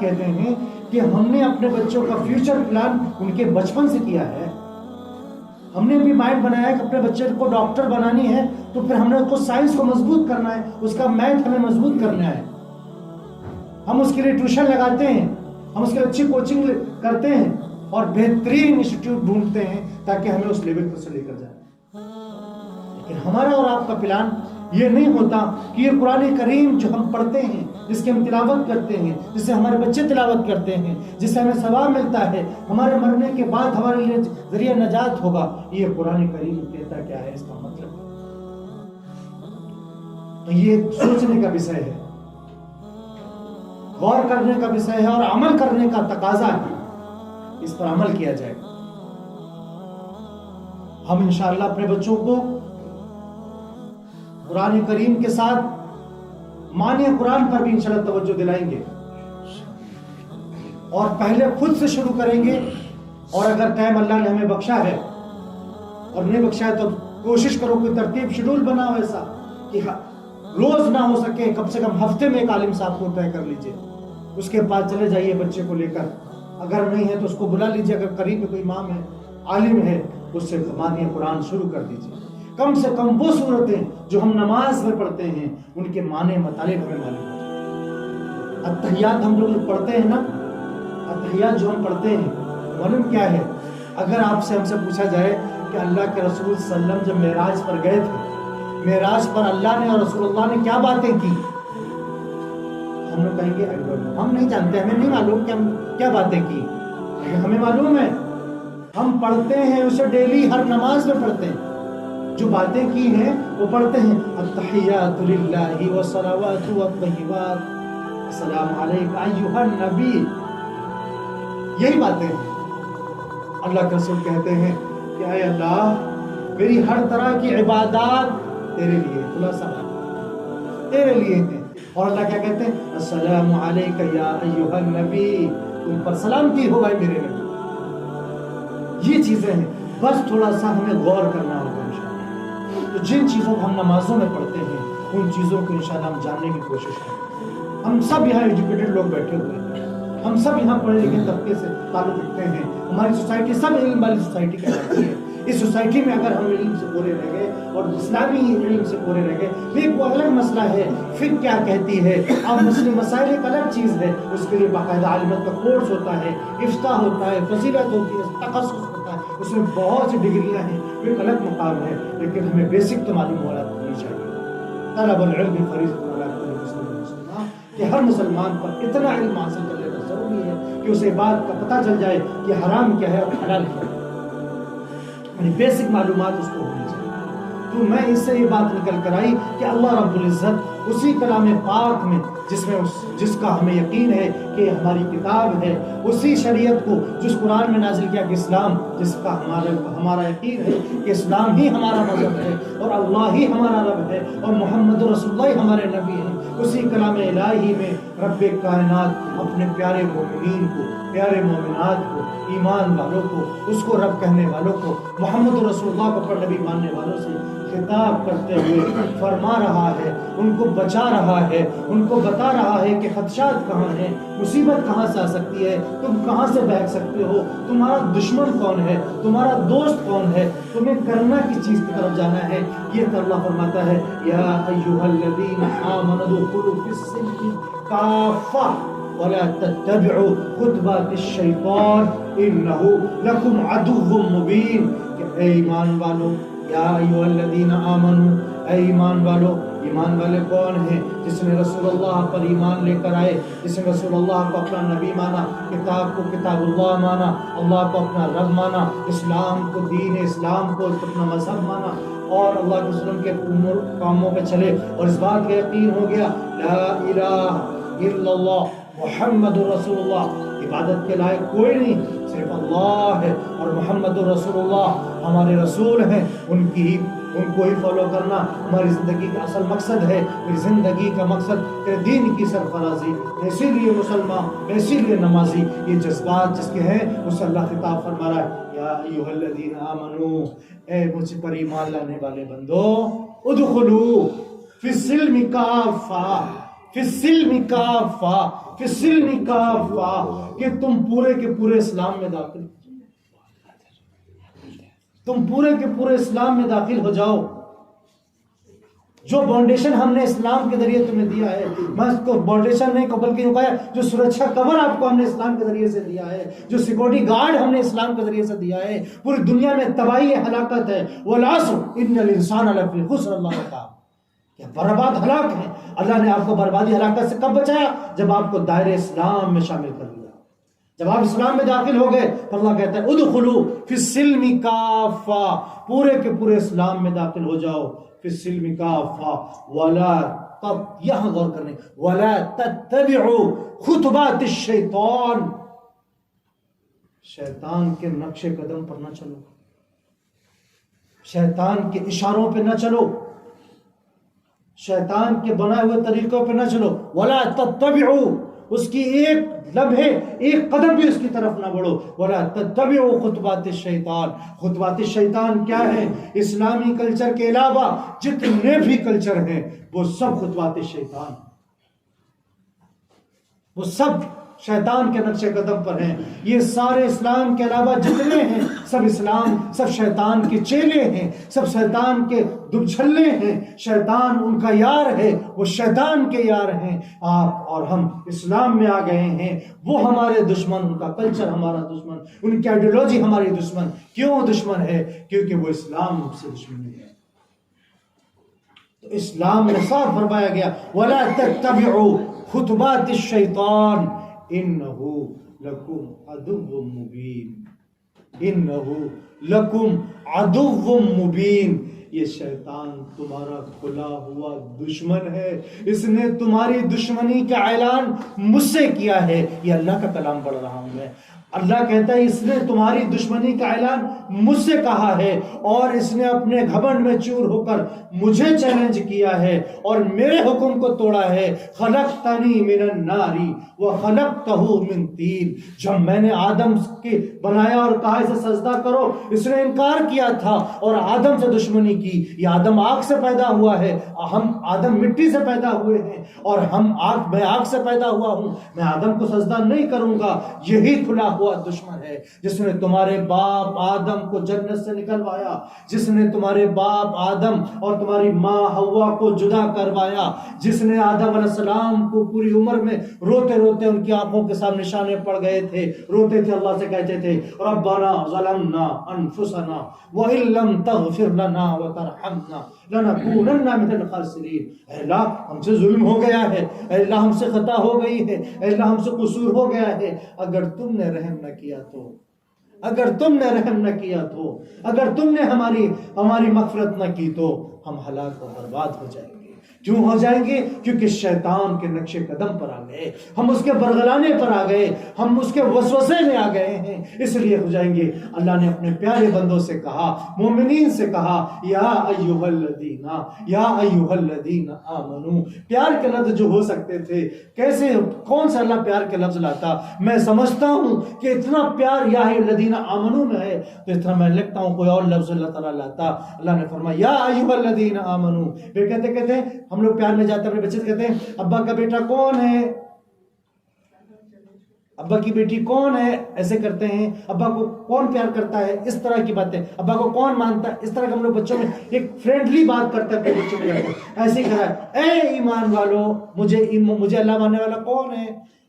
حضرات کہتے ہیں کہ ہم نے اپنے بچوں کا فیوچر پلان ان کے بچپن سے کیا ہے. ہم نے بھی مائنڈ بنایا ہے کہ اپنے بچے کو ڈاکٹر بنانی ہے تو پھر ہم نے اس کو سائنس کو مضبوط کرنا ہے, اس کا میتھ ہمیں مضبوط کرنا ہے. ہم اس کے لیے ٹیوشن لگاتے ہیں, ہم اس کے لیے اچھی کوچنگ کرتے ہیں اور بہترین انسٹیٹیوٹ ڈھونڈتے ہیں تاکہ ہمیں اس لیول پر سے لے کر جائیں. لیکن ہمارا اور آپ کا پلان یہ نہیں ہوتا کہ یہ قرآن کریم جو ہم پڑھتے ہیں, جس کی ہم تلاوت کرتے ہیں, جس سے ہمارے بچے تلاوت کرتے ہیں, جس سے ہمیں ثواب ملتا ہے, ہمارے مرنے کے بعد ہمارے لیے ذریعہ نجات ہوگا, یہ قرآن کریم کہتا کیا ہے, اس کا مطلب. تو یہ سوچنے کا وشے ہے, غور کرنے کا وشے ہے اور عمل کرنے کا تقاضا ہے. اس پر عمل کیا جائے. ہم انشاءاللہ اپنے بچوں کو قرآن کریم کے ساتھ معنی قرآن پر بھی انشاءاللہ توجہ دلائیں گے, اور پہلے خود سے شروع کریں گے. اور اگر ٹائم اللہ نے ہمیں بخشا ہے اور نہیں بخشا ہے تو کوشش کرو کوئی ترتیب شیڈول بناؤ ایسا کہ روز نہ ہو سکے کم سے کم ہفتے میں ایک عالم صاحب کو طے کر لیجئے, اس کے پاس چلے جائیے بچے کو لے کر. اگر نہیں ہے تو اس کو بلا لیجئے, اگر قریب میں کوئی امام ہے, عالم ہے, اس سے معنی قرآن شروع کر دیجئے. کم سے کم وہ صورتیں جو ہم نماز میں پڑھتے ہیں ان کے معنی مطالب ہمیں معلوم ہو جائے. اتحیات ہم لوگ پڑھتے ہیں نا, اتحیات جو ہم پڑھتے ہیں معلوم کیا ہے؟ اگر آپ سے ہم سے پوچھا جائے کہ اللہ کے رسول صلی اللہ علیہ وسلم جب معراج پر گئے تھے, معراج پر اللہ نے اور رسول اللہ نے کیا باتیں کی, ہم لوگ کہیں گے ہم نہیں جانتے, ہمیں نہیں معلوم کہ ہم کیا باتیں کی. لیکن ہمیں معلوم ہے, ہم پڑھتے ہیں اسے ڈیلی, ہر نماز میں پڑھتے ہیں. جو باتیں کی ہیں وہ پڑھتے ہیں, التحیات للہ والصلوات والطیبات, السلام علیک ایھا النبی. یہی باتیں ہیں. اللہ کے رسول کہتے ہیں کہ اے اللہ, میری ہر طرح کی عبادات تیرے لیے, خلاصہ تیرے لیے ہیں. اور اللہ کیا کہتے ہیں, السلام علیک یا ایھا النبی, تم پر سلامتی ہو اے میرے نبی. یہ چیزیں ہیں, بس تھوڑا سا ہمیں غور کرنا ہوگا انشاءاللہ. تو جن چیزوں کو ہم نمازوں میں پڑھتے ہیں ان چیزوں کو انشاءاللہ ہم جاننے کی کوشش کریں. ہم سب یہاں ایجوکیٹڈ لوگ بیٹھے ہوئے ہیں, ہم سب یہاں پڑھے لکھے طبقے سے تعلق رکھتے ہیں. ہماری سوسائٹی سب علم والی سوسائٹی کہلاتی ہے. اس سوسائٹی میں اگر ہم علم سے پورے رہ گئے اور اسلامی علم سے پورے رہ گئے, ایک وہ الگ مسئلہ ہے فقہ کیا کہتی ہے. اب مسلم مسائل ایک الگ چیز ہے, اس کے لیے باقاعدہ عالمیت کا کورس ہوتا ہے, افتاء ہوتا ہے, فضیلت ہوتی ہے, تخصص ہوتا ہے, اس میں بہت سی ڈگریاں ہیں, وہ ایک الگ مقام ہے. لیکن ہمیں بیسک تو معلوم ہونی چاہیے. طلب العلم فریضۃ علی کل مسلم ومسلمہ, کہ ہر مسلمان پر اتنا علم حاصل کر لینا ضروری ہے کہ اسے بات کا پتہ چل جائے کہ حرام کیا ہے اور حلال کیا ہے. یعنی بیسک معلومات اس کو ہونی چاہیے. تو میں اس سے یہ بات نکل کر آئی کہ اللہ رب العزت اسی کلام پاک میں جس کا ہمیں یقین ہے کہ ہماری کتاب ہے, اسی شریعت کو جس قرآن میں نازل کیا کہ اسلام, جس کا ہمارا یقین ہے کہ اسلام ہی ہمارا مذہب ہے اور اللہ ہی ہمارا رب ہے اور محمد رسول اللہ ہمارے نبی ہیں. اسی کلام الہی میں رب کائنات اپنے پیارے مومنین کو, پیارے مومنات کو, ایمان والوں کو, اس کو رب کہنے والوں کو, محمد رسول اللہ کو پر نبی ماننے والوں سے خطاب کرتے ہوئے فرما رہا ہے, ان کو بچا رہا ہے, ان کو بتا رہا ہے کہ خدشات کہاں ہیں, مصیبت کہاں سے آ سکتی ہے, تم کہاں سے بہک سکتے ہو, تمہارا دشمن کون ہے, تمہارا دوست کون ہے, تمہیں کرنا کس چیز کی طرف جانا ہے. یہ تو اللہ فرماتا ہے یا ایھا الذین آمنوا ادخلوا فی السلم کافہ ولا تتبعوا خطوات الشیطان انہ لکم عدو مبین. کہ اے ایمان والو, یا ایھا الذین آمنوا, اے ایمان والو. ایمان والے کون ہیں؟ جس نے رسول اللہ پر ایمان لے کر آئے, جس نے رسول اللہ کو اپنا نبی مانا, کتاب کو کتاب اللہ مانا, اللہ کو اپنا رب مانا, اسلام کو دین اسلام کو اپنا مذہب مانا اور اللہ کے وسلم کے کاموں پہ چلے اور اس بات کا یقین ہو گیا لا الہ الا اللہ محمد رسول اللہ, عبادت کے لائق کوئی نہیں صرف اللہ ہے اور محمد رسول اللہ ہمارے رسول ہیں, ان کو ہی فالو کرنا ہماری زندگی کا اصل مقصد ہے. میری زندگی کا مقصد تیرے دین کی سرفرازی, اسی لیے مسلمان, اسی لیے نمازی. یہ جذبات جس کے ہیں اس سے اللہ خطاب فرما رہا ہے یا ایھا الذین آمنو, اے مجھ پر ایمان لانے والے بندو, ادخلوا فی السلم کافہ, فی السلم کافہ، فی السلم کافہ، کہ تم پورے کے پورے اسلام میں داخل، تم پورے کے پورے اسلام میں داخل ہو جاؤ۔ جو فاؤنڈیشن ہم نے اسلام کے ذریعے تمہیں دیا ہے، میں اس کو فاؤنڈیشن نہیں بلکہ یوں کہا جو سرکشا کور آپ کو ہم نے اسلام کے ذریعے سے دیا ہے، جو سیکورٹی گارڈ ہم نے اسلام کے ذریعے سے دیا ہے، پوری دنیا میں تباہی ہلاکت ہے، والعصر ان الانسان لفی خسر، اللہ نے کہا کہ برباد ہلاک ہے۔ اللہ نے آپ کو بربادی ہلاکت سے کب بچایا؟ جب آپ کو دائرہ اسلام میں شامل کر لیا، جب آپ اسلام میں داخل ہو گئے تو اللہ کہتا ہے ادخلوا فی السلم کافہ، پورے کے پورے اسلام میں داخل ہو جاؤ، فی السلم کافہ، ولا یہاں غور کرنے، ولا تتبعوا خطوات الشیطان، شیطان کے نقش قدم پر نہ چلو، شیطان کے اشاروں پہ نہ چلو، شیطان کے بنائے ہوئے طریقوں پہ نہ چلو، ولا تتبعوا، اس کی ایک لمحے ایک قدم بھی اس کی طرف نہ بڑھو، ولا تتبعوا خطوات الشیطان۔ خطوات الشیطان کیا ہے؟ اسلامی کلچر کے علاوہ جتنے بھی کلچر ہیں وہ سب خطوات الشیطان، وہ سب شیطان کے نقش قدم پر ہیں۔ یہ سارے اسلام کے علاوہ جتنے ہیں سب اسلام، سب شیطان کے چیلے ہیں، سب شیطان کے دبچھلے ہیں، شیطان ان کا یار ہے، وہ شیطان کے یار ہیں۔ آپ اور ہم اسلام میں آ گئے ہیں، وہ ہمارے دشمن، ان کا کلچر ہمارا دشمن، ان کی آئیڈیالوجی ہماری دشمن۔ کیوں دشمن ہے؟ کیونکہ وہ اسلام سے دشمنی ہے۔ تو اسلام میں صاف فرمایا گیا وَلَا تَتَّبِعُوا خُطُوَاتِ الشَّيْطَانِ إِنَّهُ لَكُمْ عَدُوٌّ مُبِينٌ، إِنَّهُ لَكُمْ عَدُوٌّ مُبِينٌ، یہ شیطان تمہارا کھلا ہوا دشمن ہے، اس نے تمہاری دشمنی کا اعلان مجھ سے کیا ہے۔ یہ اللہ کا کلام پڑھ رہا ہوں میں۔ اللہ کہتا ہے اس نے تمہاری دشمنی کا اعلان مجھ سے کہا ہے، اور اس نے اپنے گھمنڈ میں چور ہو کر مجھے چیلنج کیا ہے اور میرے حکم کو توڑا ہے۔ خلقتنی من النار وخلقتہ من طین، جب میں نے آدم کے بنایا اور کہا اسے سجدہ کرو، اس نے انکار کیا تھا اور آدم سے دشمنی کی۔ یہ آدم آگ سے پیدا ہوا ہے، ہم آدم مٹی سے پیدا ہوئے ہیں، اور میں آگ سے پیدا ہوا ہوں، میں آدم کو سجدہ نہیں کروں گا۔ یہی کھلا ہوا دشمن ہے جس نے تمہارے باپ آدم کو جنت سے نکلوایا، جس نے تمہارے باپ آدم اور تمہاری ماں حوا کو جدا کروایا، جس نے آدم علیہ السلام کو پوری عمر میں روتے روتے ان کی آنکھوں کے سامنے نشانے پڑ گئے تھے، روتے تھے، اللہ سے کہتے تھے ربنا ظلمنا انفسنا وان لم تغفر لنا وترحمنا لنکونن من الخاسرین۔ اے اللہ ہم سے ظلم ہو گیا ہے، اے اللہ ہم سے خطا ہو گئی ہے، اے اللہ ہم سے قصور ہو گیا ہے، اگر تم نے رحم نہ کیا تو، اگر تم نے رحم نہ کیا تو، اگر تم نے ہماری مغفرت نہ کی تو ہم ہلاک و برباد ہو جائیں گے۔ کیوں ہو جائیں گے؟ کیونکہ شیطان کے نقش قدم پر آ گئے، ہم اس کے برگلانے پر آ گئے، ہم اس کے وسوسے میں آ گئے ہیں، اس لیے ہو جائیں گے۔ اللہ نے اپنے پیارے بندوں سے کہا، مومنین سے کہا یا ایھا الذین، یا ایھا الذین آمنو۔ پیار کے لفظ جو ہو سکتے تھے، کیسے کون سا اللہ پیار کے لفظ لاتا؟ میں سمجھتا ہوں کہ اتنا پیار یا ایھا الذین آمنو میں ہے تو اتنا میں لکھتا ہوں کوئی اور لفظ اللہ تعالیٰ لاتا۔ اللہ نے فرمایا یا ایھا الذین آمنو۔ پھر کہتے ہم لوگ پیار میں جاتے ہیں اپنے بچے سے کہتے ہیں ابا کا بیٹا کون ہے، ابا کی بیٹی کون ہے، ایسے کرتے ہیں، ابا کو کون پیار کرتا ہے، اس طرح کی باتیں، ابا کو کون مانتا ہے، اس طرح کے ہم لوگ بچوں میں ایک فرینڈلی بات کرتے ہیں اپنے بچوں میں جاتے ہیں۔ ایسے ہی کہا ہے اے ایمان والو، مجھے اللہ ماننے والا کون ہے،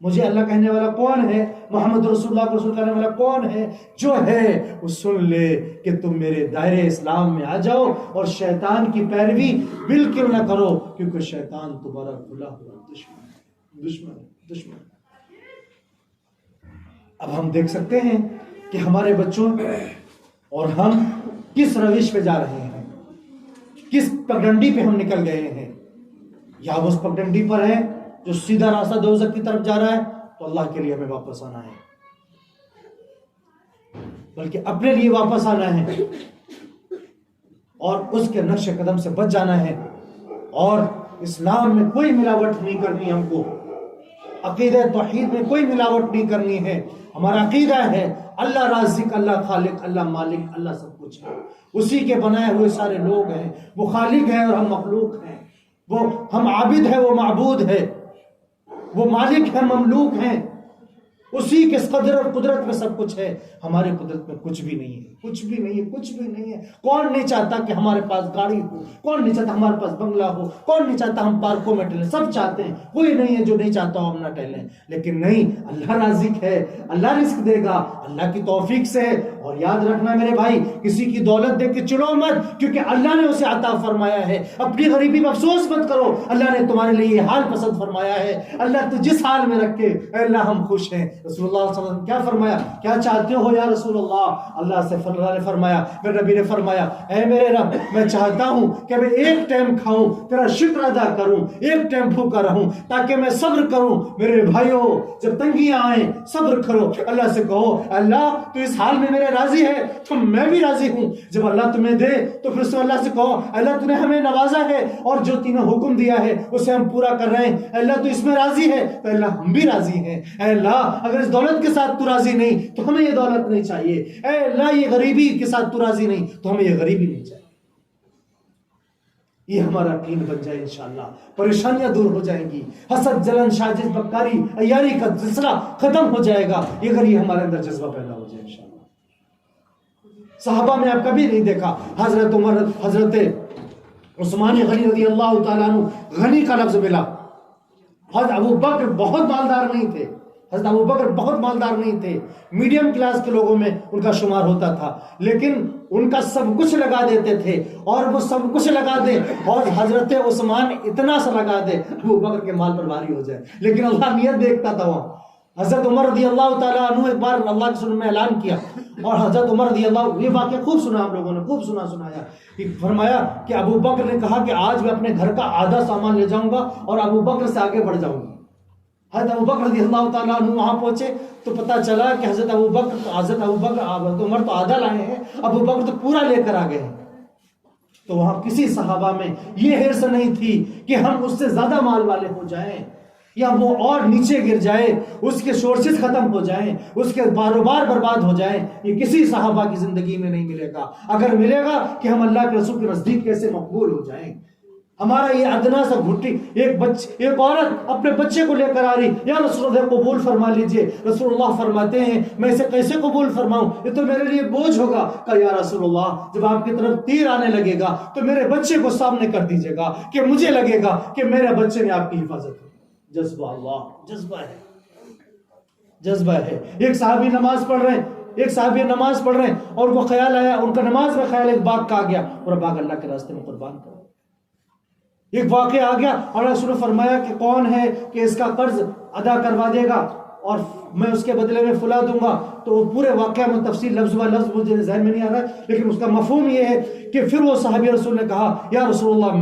مجھے اللہ کہنے والا کون ہے، محمد رسول اللہ کو رسول کہنے والا کون ہے؟ جو ہے وہ سن لے کہ تم میرے دائرے اسلام میں آ جاؤ اور شیطان کی پیروی بالکل نہ کرو، کیونکہ شیطان تمہارا کھلا ہوا دشمن۔ اب ہم دیکھ سکتے ہیں کہ ہمارے بچوں اور ہم کس روش پہ جا رہے ہیں، کس پگڈنڈی پہ ہم نکل گئے ہیں۔ یا ہم اس پگڈنڈی پر ہیں جو سیدھا راستہ دوزخ کی طرف جا رہا ہے، تو اللہ کے لیے ہمیں واپس آنا ہے، بلکہ اپنے لیے واپس آنا ہے اور اس کے نقش قدم سے بچ جانا ہے، اور اسلام میں کوئی ملاوٹ نہیں کرنی ہم کو، عقیدہ توحید میں کوئی ملاوٹ نہیں کرنی ہے۔ ہمارا عقیدہ ہے اللہ رازق، اللہ خالق، اللہ مالک، اللہ سب کچھ ہے، اسی کے بنائے ہوئے سارے لوگ ہیں، وہ خالق ہے اور ہم مخلوق ہیں، وہ ہم عابد ہے وہ معبود ہے، وہ مالک ہیں، مملوک ہیں، اسی کے قدر اور قدرت میں سب کچھ ہے، ہماری قدرت میں کچھ بھی نہیں ہے، کچھ بھی نہیں ہے، کچھ بھی نہیں ہے۔ کون نہیں چاہتا کہ ہمارے پاس گاڑی ہو، کون نہیں چاہتا ہمارے پاس بنگلہ ہو، کون نہیں چاہتا ہم پارکوں میں ٹہلیں، سب چاہتے ہیں، کوئی نہیں ہے جو نہیں چاہتا ہم نہ ٹہلیں، لیکن نہیں، اللہ رازق ہے، اللہ رزق دے گا اللہ کی توفیق سے۔ اور یاد رکھنا میرے بھائی، کسی کی دولت دیکھ کے چلو مت، کیونکہ اللہ نے اسے عطا فرمایا ہے۔ اپنی غریبی میں افسوس مت کرو، اللہ نے تمہارے لیے یہ حال پسند فرمایا ہے۔ اللہ تو جس حال میں رکھے، اے اللہ ہم خوش ہیں۔ رسول اللہ صلی اللہ علیہ وسلم کیا فرمایا؟ کیا چاہتے ہو یا رسول اللہ؟ اللہ نے فرمایا، میرے نبی نے فرمایا، اے میرے رب، میں چاہتا ہوں کہ میں ایک ٹائم کھاؤں تیرا شکر ادا کروں، ایک ٹائم بھوکا رہوں تاکہ میں صبر کروں۔ میرے بھائیوں، جب تنگیاں آئیں صبر کرو، اللہ سے کہو اللہ تو اس حال میں میرے راضی ہے تو میں بھی راضی ہوں۔ جب اللہ تمہیں دے تو پھر سے اللہ سے کہو اللہ تو نے ہمیں نوازا ہے اور جو تینوں حکم دیا ہے اسے ہم پورا کر رہے ہیں، اللہ تو اس میں راضی ہے تو اللہ ہم بھی راضی ہیں۔ اے اللہ اگر اس دولت کے ساتھ تو راضی نہیں تو ہمیں یہ دولت نہیں چاہیے، اے اللہ یہ غریبی کے ساتھ تو راضی نہیں تو ہمیں یہ غریبی نہیں چاہیے۔ یہ ہمارا یقین بن جائے انشاءاللہ، پریشانیاں دور ہو جائیں گی، حسد، جلن، سازش، بکاری، عیاری کا سلسلہ ختم ہو جائے گا، اگر یہ ہمارے اندر جذبہ پیدا ہو جائے انشاءاللہ۔ صحابہ میں آپ کبھی نہیں دیکھا حضرت عمر، حضرت عثمان غنی رضی اللہ تعالیٰ عنہ، غنی کا لفظ ملا۔ حضرت ابو بکر بہت مالدار نہیں تھے، حضرت ابو بکر بہت مالدار نہیں تھے، میڈیم کلاس کے لوگوں میں ان کا شمار ہوتا تھا، لیکن ان کا سب کچھ لگا دیتے تھے، اور وہ سب کچھ لگا دے اور حضرت عثمان اتنا سا لگا دے ابو بکر کے مال پر بھاری ہو جائے، لیکن اللہ نیت دیکھتا تھا وہاں۔ حضرت عمر رضی اللہ تعالیٰ عنہ ایک بار اللہ کے سننے میں اعلان کیا، اور حضرت عمر رضی اللہ، یہ واقعہ خوب سنا ہم لوگوں نے، خوب سنایا، فرمایا کہ ابو بکر نے کہا کہ آج میں اپنے گھر کا آدھا سامان لے جاؤں گا اور ابو بکر سے آگے بڑھ جاؤں گا۔ حضرت ابو بکر رضی اللہ تعالیٰ عنہ وہاں پہنچے تو پتہ چلا کہ حضرت حضرت عمر تو آدھا لائے ہیں، ابو بکر تو پورا لے کر آگئے ہیں۔ تو وہاں کسی صحابہ میں یہ حرص نہیں تھی کہ ہم اس سے زیادہ مال والے ہو جائیں یا وہ اور نیچے گر جائے، اس کے سورسز ختم ہو جائیں، اس کے کاروبار برباد ہو جائیں۔ یہ کسی صحابہ کی زندگی میں نہیں ملے گا۔ اگر ملے گا کہ ہم اللہ کے رسول کے نزدیک کیسے مقبول ہو جائیں۔ ہمارا یہ ادنا سا گھٹی، ایک عورت اپنے بچے کو لے کر آ رہی، یا رسول اللہ قبول فرما لیجئے۔ رسول اللہ فرماتے ہیں میں اسے کیسے قبول فرماؤں، یہ تو میرے لیے بوجھ ہوگا۔ کہا یا رسول اللہ جب آپ کی طرف تیر آنے لگے گا تو میرے بچے کو سامنے کر دیجئے گا کہ مجھے لگے گا کہ میرے بچے نے آپ کی حفاظت کی۔ جذبہ اللہ، جذبہ ہے۔ ایک صحابی نماز پڑھ رہے ہیں اور وہ خیال آیا، ان کا نماز میں خیال ایک باغ کا آ گیا، اور باغ اللہ کے راستے میں قربان کرو۔ ایک واقعہ آ گیا اور رسول نے فرمایا کہ کون ہے کہ اس کا قرض ادا کروا دے گا اور میں اس کے بدلے میں فلا دوں گا۔ تو وہ پورے واقعہ میں تفصیل لفظ و لفظ مجھے ذہن میں نہیں آ رہا ہے، لیکن اس کا مفہوم یہ ہے کہ پھر وہ صحابی رسول نے کہا یا رسول اللہ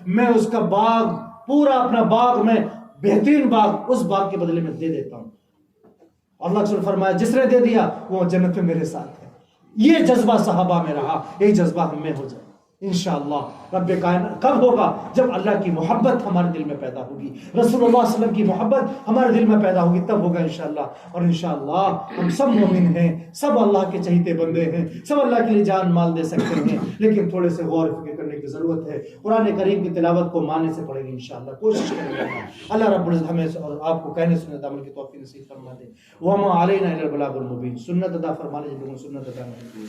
میں اس کا باغ، پورا اپنا باغ، میں بہترین باغ اس باغ کے بدلے میں دے دیتا ہوں۔ اللہ رسول نے فرمایا جس نے دے دیا وہ جنت میں میرے ساتھ ہے۔ یہ جذبہ صحابہ میں رہا، یہ جذبہ ہم میں ہو جائے انشاءاللہ۔ رب کائنات کب ہوگا؟ جب اللہ کی محبت ہمارے دل میں پیدا ہوگی، رسول اللہ صلی اللہ علیہ وسلم کی محبت ہمارے دل میں پیدا ہوگی، تب ہوگا انشاءاللہ۔ اور انشاءاللہ ہم سب مومن ہیں، سب اللہ کے چہیتے بندے ہیں، سب اللہ کے لیے جان مال دے سکتے ہیں، لیکن تھوڑے سے غور فکر کرنے کی ضرورت ہے۔ قرآن کریم کی تلاوت کو ماننے سے پڑھیں گے انشاءاللہ، کوشش کریں گے۔ اللہ رب العزت ہمیں اور آپ کو کہنے سنت عمل کی توفیق نصیب فرما دے۔ وما علینا الا البلاغ المبین۔ سنت ادا فرمانے جن لوگوں سنت ادا نہیں کی